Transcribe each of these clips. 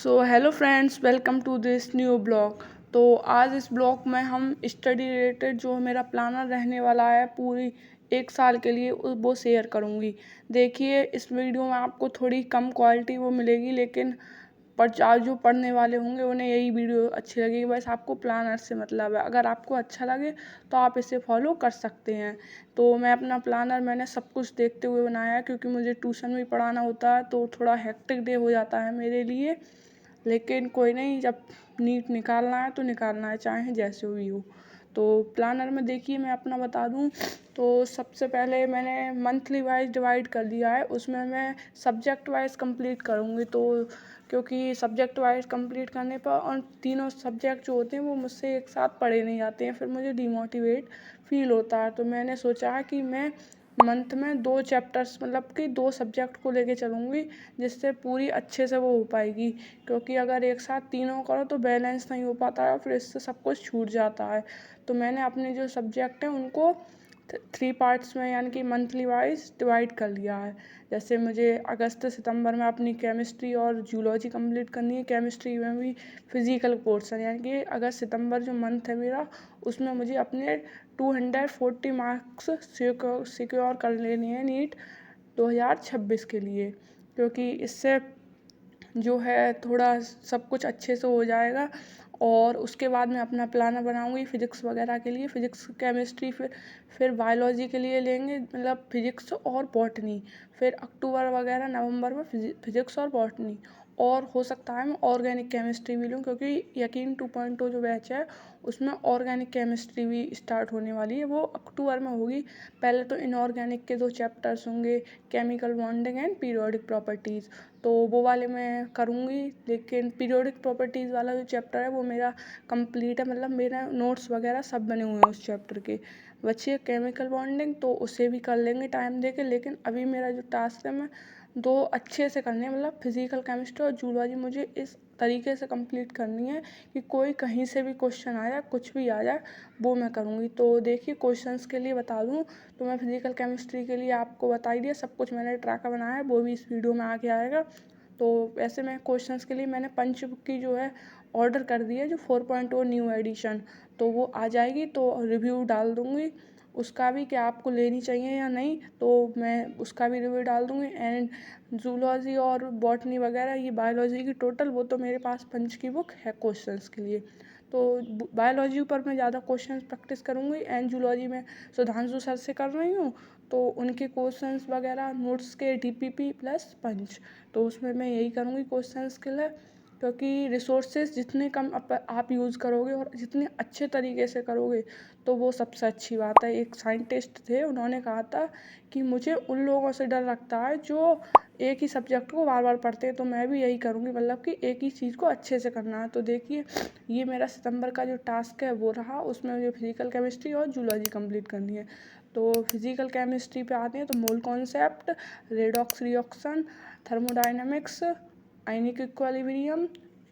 So hello friends, welcome to this new blog. तो आज इस ब्लॉग में हम स्टडी रिलेटेड जो मेरा प्लानर रहने वाला है पूरी 1 साल के लिए वो शेयर करूँगी। देखिए, इस वीडियो में आपको थोड़ी कम क्वालिटी वो मिलेगी, लेकिन आज जो पढ़ने वाले होंगे उन्हें यही वीडियो अच्छी लगेगी। बस आपको प्लानर से मतलब है, अगर आपको अच्छा लगे तो आप इसे फॉलो कर सकते हैं। तो मैं अपना प्लानर मैंने सब कुछ देखते हुए बनाया है, क्योंकि मुझे ट्यूशन भी पढ़ाना होता है तो थोड़ा हेक्टिक डे हो जाता है मेरे लिए। लेकिन कोई नहीं, जब नीट निकालना है तो निकालना है, चाहे जैसे भी हो। तो प्लानर में देखिए, मैं अपना बता दूं तो सबसे पहले मैंने मंथली वाइज डिवाइड कर दिया है। उसमें मैं सब्जेक्ट वाइज कंप्लीट करूँगी, तो क्योंकि सब्जेक्ट वाइज कंप्लीट करने पर और तीनों सब्जेक्ट जो होते हैं वो मुझसे एक साथ पढ़े नहीं जाते हैं, फिर मुझे डिमोटिवेट फील होता है। तो मैंने सोचा है कि मैं मंथ में 2 चैप्टर्स मतलब कि 2 सब्जेक्ट को लेके चलूँगी, जिससे पूरी अच्छे से वो हो पाएगी। क्योंकि अगर एक साथ तीनों करो तो बैलेंस नहीं हो पाता है, और फिर इससे सब कुछ छूट जाता है। तो मैंने अपने जो सब्जेक्ट हैं उनको 3 पार्ट्स में यानी कि मंथली वाइज डिवाइड कर लिया है। जैसे मुझे अगस्त सितंबर में अपनी केमिस्ट्री और जूलॉजी कंप्लीट करनी है। केमिस्ट्री में भी फिजिकल पोर्शन, यानी कि अगस्त सितंबर जो मंथ है मेरा, उसमें मुझे अपने 240 मार्क्स सिक्योर कर लेने हैं नीट 2026 के लिए। क्योंकि इससे जो है थोड़ा सब कुछ अच्छे से हो जाएगा। और उसके बाद मैं अपना प्लानर बनाऊंगी फिजिक्स वगैरह के लिए। फिजिक्स केमिस्ट्री फिर बायोलॉजी के लिए लेंगे, मतलब फिजिक्स और बॉटनी। फिर अक्टूबर वगैरह नवंबर में फिजिक्स और बॉटनी। और हो सकता है मैं ऑर्गेनिक केमिस्ट्री भी लूँ, क्योंकि यकीन 2.0 जो बैच है उसमें ऑर्गेनिक केमिस्ट्री भी स्टार्ट होने वाली है, वो अक्टूबर में होगी। पहले तो इनऑर्गेनिक के 2 चैप्टर्स होंगे, chemical bonding and periodic properties. तो वो वाले मैं करूँगी, लेकिन पीरियोडिक प्रॉपर्टीज़ वाला जो चैप्टर है वो मेरा कंप्लीट है, मतलब मेरा नोट्स वगैरह सब बने हुए हैं उस चैप्टर के। बच्चे केमिकल बॉन्डिंग तो उसे भी कर लेंगे टाइम दे के, लेकिन अभी मेरा जो टास्क है मैं 2 अच्छे से करने हैं, मतलब फिजिकल केमिस्ट्री और जूलॉजी मुझे इस तरीके से कंप्लीट करनी है कि कोई कहीं से भी क्वेश्चन आ जाए, कुछ भी आ जाए, वो मैं करूँगी। तो देखिए, क्वेश्चंस के लिए बता दूँ तो मैं फिजिकल केमिस्ट्री के लिए आपको बता ही दिया, सब कुछ मैंने ट्रैकर बनाया है, वो भी इस वीडियो में आके आएगा। तो ऐसे में क्वेश्चंस के लिए मैंने पंच बुक की जो है ऑर्डर कर दी है, जो 4.0 न्यू एडिशन, तो वो आ जाएगी तो रिव्यू डाल दूँगी उसका भी, कि आपको लेनी चाहिए या नहीं, तो मैं उसका भी रिव्यू डाल दूँगी। एंड जूलॉजी और बॉटनी वगैरह ये बायोलॉजी की टोटल, वो तो मेरे पास पंच की बुक है क्वेश्चंस के लिए। तो बायोलॉजी पर मैं ज़्यादा क्वेश्चंस प्रैक्टिस करूँगी, एंड जूलॉजी में सुधांशु सर से कर रही हूँ, तो उनके क्वेश्चंस वगैरह नोट्स के डीपीपी प्लस पंच, तो उसमें मैं यही करूँगी क्वेश्चंस के लिए। क्योंकि रिसोर्सेज जितने कम आप यूज़ करोगे और जितने अच्छे तरीके से करोगे तो वो सबसे अच्छी बात है। एक साइंटिस्ट थे, उन्होंने कहा था कि मुझे उन लोगों से डर लगता है जो एक ही सब्जेक्ट को बार बार पढ़ते हैं। तो मैं भी यही करूँगी, मतलब कि एक ही चीज़ को अच्छे से करना है। तो देखिए, ये मेरा सितंबर का जो टास्क है वो रहा, उसमें मुझे फिजिकल केमिस्ट्री और जूलॉजी कंप्लीट करनी है। तो फिजिकल केमिस्ट्री पे आते हैं तो mole concept, redox reaction, thermodynamics, ionic equilibrium,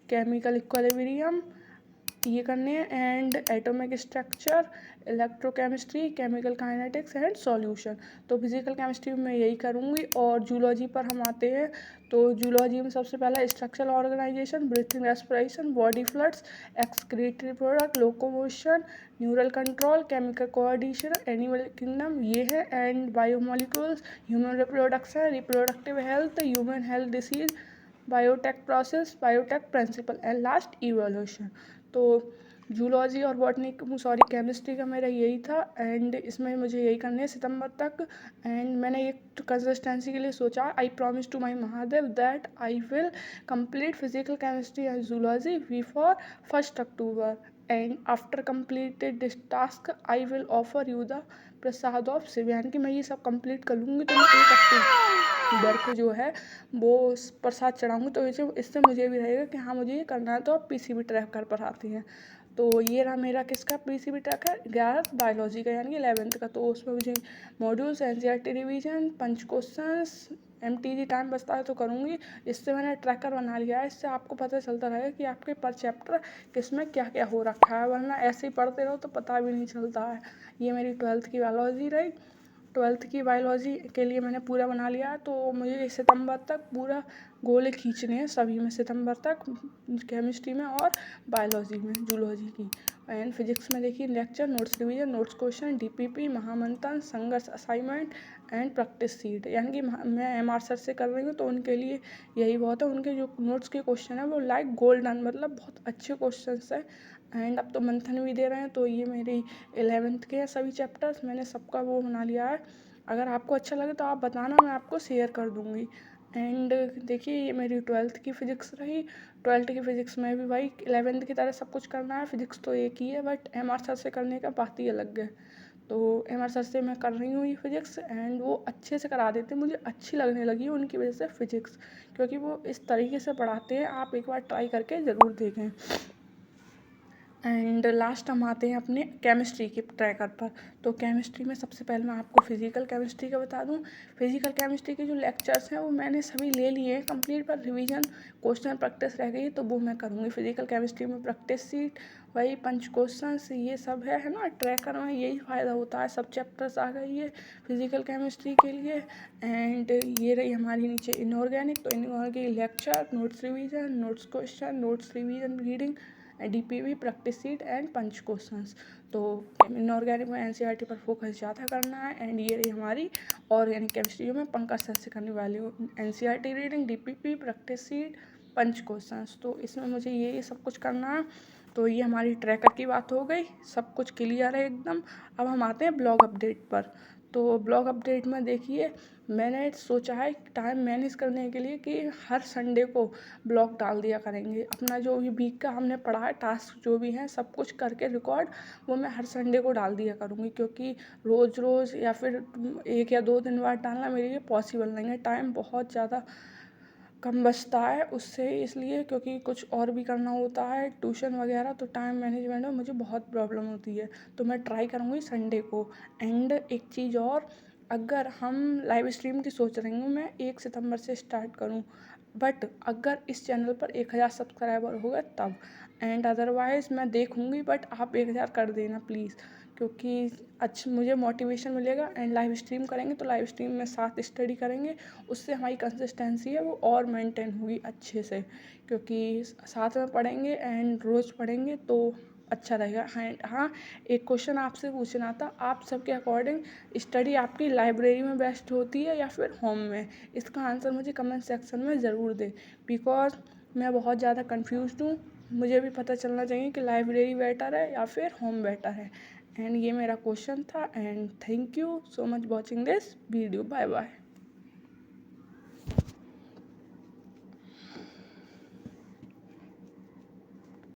chemical equilibrium, ये करने हैं। And atomic structure, electrochemistry, chemical kinetics and solution. तो फिजिकल केमिस्ट्री में मैं यही करूँगी। और जूलॉजी पर हम आते हैं तो जूलॉजी में सबसे पहला structural organisation, breathing respiration, body fluids, excretory product, locomotion, neural control, chemical coordination, animal kingdom, ये है। And biomolecules, human reproduction, reproductive health, human health disease, biotech process, biotech principle, and last evolution. तो zoology और botany chemistry का मेरा यही था। And इसमें मुझे यही करने है सितंबर तक। एंड मैंने एक कंसिस्टेंसी के लिए सोचा, I promise to my Mahadev that I will complete physical chemistry and zoology before 1 October. And after completed this task I will offer you the prasad of Shiv, यानी कि मैं ये सब कंप्लीट कर लूँगी तो मैं 1 अक्टूबर को जो है वो प्रसाद चढ़ाऊँगी। तो इससे मुझे भी रहेगा कि हाँ, मुझे ये करना है। तो आप पीसीबी ट्रैकर पर आती हैं। तो ये रहा मेरा किसका पीसीबी ट्रैकर, 11th बायोलॉजी का यानी कि 11th का। तो उसमें मुझे मॉड्यूल्स, एनसीईआरटी रिवीजन, पंच क्वेश्चंस, एमटीजी टाइम बचता है तो करूँगी। इससे मैंने ट्रैकर बना लिया है, इससे आपको पता चलता रहेगा कि आपके पर चैप्टर किस में क्या क्या हो रखा है, वरना ऐसे ही पढ़ते रहो तो पता भी नहीं चलता है। ये मेरी 12th की बायोलॉजी रही। 12th की बायोलॉजी के लिए मैंने पूरा बना लिया है, तो मुझे सितंबर तक पूरा गोले खींचने हैं सभी में, सितंबर तक केमिस्ट्री में और बायोलॉजी में, जूलॉजी की। एंड फिजिक्स में देखिए lecture, notes revision, notes question, DPP, Mahamanthan, Sangharsh assignment and practice seat. यानी कि मैं MR सर से कर रही हूँ तो उनके लिए यही बहुत है। उनके जो नोट्स के क्वेश्चन है वो लाइक गोल्डन, मतलब बहुत अच्छे क्वेश्चन है। एंड अब तो मंथन भी दे रहे हैं, तो ये मेरी 11th के हैं सभी चैप्टर्स, मैंने सबका वो बना लिया है। अगर आपको अच्छा लगे तो आप बताना, मैं आपको शेयर कर दूँगी। एंड देखिए ये मेरी 12th की फ़िज़िक्स रही। 12th की फ़िज़िक्स में भी भाई 11th की तरह सब कुछ करना है, फ़िज़िक्स तो एक ही है, बट MR सर से करने का बात ही अलग है। तो MR सर से मैं कर रही हूँ ये फ़िज़िक्स, एंड वो अच्छे से करा देते हैं, मुझे अच्छी लगने लगी है उनकी वजह से फ़िज़िक्स, क्योंकि वो इस तरीके से पढ़ाते हैं। आप एक बार ट्राई करके ज़रूर देखें। एंड लास्ट हम आते हैं अपने केमिस्ट्री के ट्रैकर पर। तो केमिस्ट्री में सबसे पहले मैं आपको फिजिकल केमिस्ट्री का बता दूं। फिजिकल केमिस्ट्री के जो लेक्चर्स हैं वो मैंने सभी ले लिए हैं कंप्लीट, पर रिवीजन क्वेश्चन प्रैक्टिस रह गई है, तो वो मैं करूँगी। फिजिकल केमिस्ट्री में प्रैक्टिस सीट, वही 5 क्वेश्चन ये सब है ना। ट्रैकर में यही फ़ायदा होता है, सब चैप्टर्स आ गई है फिजिकल केमिस्ट्री के लिए। एंड ये रही हमारी नीचे इनऑर्गेनिक, तो inorganic lecture, notes revision, notes question, notes revision, reading, DPV, practice seat and 5 questions. तो इनऑर्गेनिक में NCERT पर फोकस ज़्यादा करना है। एंड ये रही हमारी ऑर्गेनिक केमिस्ट्री में पंकज सर से करने वाली हूँ, NCERT reading, DPP, practice seat, 5 questions. तो इसमें मुझे ये सब कुछ करना है। तो ये हमारी ट्रैकर की बात हो गई, सब कुछ क्लियर है एकदम। अब हम आते हैं ब्लॉग अपडेट पर। तो ब्लॉग अपडेट में देखिए मैंने सोचा है टाइम मैनेज करने के लिए कि हर संडे को ब्लॉग डाल दिया करेंगे। अपना जो भी वीक का हमने पढ़ा है, टास्क जो भी हैं सब कुछ करके रिकॉर्ड, वो मैं हर संडे को डाल दिया करूँगी, क्योंकि रोज़ रोज़ या फिर 1 या 2 दिन बाद डालना मेरे लिए पॉसिबल नहीं है। टाइम बहुत ज़्यादा कम बचता है उससे, इसलिए क्योंकि कुछ और भी करना होता है, ट्यूशन वगैरह, तो टाइम मैनेजमेंट में मुझे बहुत प्रॉब्लम होती है। तो मैं ट्राई करूँगी संडे को। एंड एक चीज़ और, अगर हम लाइव स्ट्रीम की सोच रही हूँ मैं 1 सितंबर से स्टार्ट करूँ, बट अगर इस चैनल पर 1000 सब्सक्राइबर हो गए तब। एंड अदरवाइज़ मैं देखूँगी, बट आप 1000 कर देना प्लीज़, क्योंकि अच्छा मुझे मोटिवेशन मिलेगा। एंड लाइव स्ट्रीम करेंगे तो लाइव स्ट्रीम में साथ स्टडी करेंगे, उससे हमारी कंसिस्टेंसी है वो और मेंटेन होगी अच्छे से, क्योंकि साथ में पढ़ेंगे एंड रोज़ पढ़ेंगे तो अच्छा रहेगा। हाँ, एक क्वेश्चन आपसे पूछना था, आप सबके अकॉर्डिंग स्टडी आपकी लाइब्रेरी में बेस्ट होती है या फिर होम में? इसका आंसर मुझे कमेंट सेक्शन में ज़रूर दें, बिकॉज मैं बहुत ज़्यादा कन्फ्यूज़्ड हूँ। मुझे भी पता चलना चाहिए कि लाइब्रेरी बेटर है या फिर होम बेटर है। एंड ये मेरा क्वेश्चन था। And thank you so much watching this video. Bye bye.